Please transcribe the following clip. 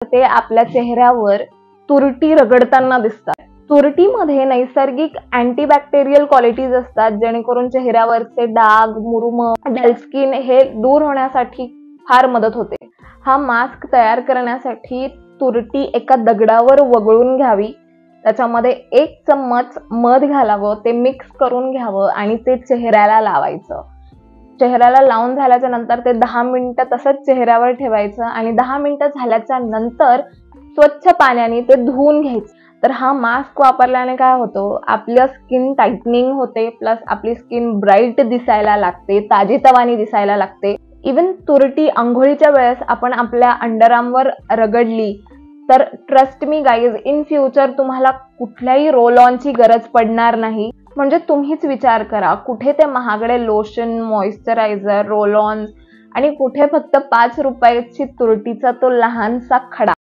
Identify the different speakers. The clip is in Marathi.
Speaker 1: ते आपल्या चेहऱ्यावर तुरटी रगडताना दिसतात। तुरटीमध्ये नैसर्गिक अँटीबॅक्टेरियल क्वालिटीज असतात, जेणेकरून चेहऱ्यावरचे डाग, मुरुम, डल स्किन हे दूर होण्यासाठी फार मदत होते। हा मास्क तयार करण्यासाठी तुरटी एका दगडावर वगळून घ्यावी, त्याच्यामध्ये 1 चम्मच मध घालावं, ते मिक्स करून घ्यावं आणि ते चेहऱ्याला लावायचं। चेहऱ्याला लावून झाल्याच्या नंतर ते 10 मिनिटं तसंच चेहऱ्यावर ठेवायचं आणि 10 मिनिटं झाल्याच्या नंतर स्वच्छ पाण्याने ते धुवून घ्यायचं। तर हा मास्क वापरल्याने काय होतं, आपलं स्किन टाइटनिंग होते, प्लस आपली स्किन ब्राईट दिसायला लागते, ताजीतवानी दिसायला लागते। इवन तुरटी अंघोळीच्या वेळेस आपण आपल्या अंडरआर्मवर रगडली तर trust me guys, in future तुम्हाला कुठल्याही रोल ऑनची गरज पडणार नाही। म्हणजे तुम्हीच विचार करा, कुठे ते महागडे लोशन, मॉइश्चरायझर, रोल ऑन आणि कुठे फक्त 5 रुपयाची तुरटीचा तो लहानसा खडा।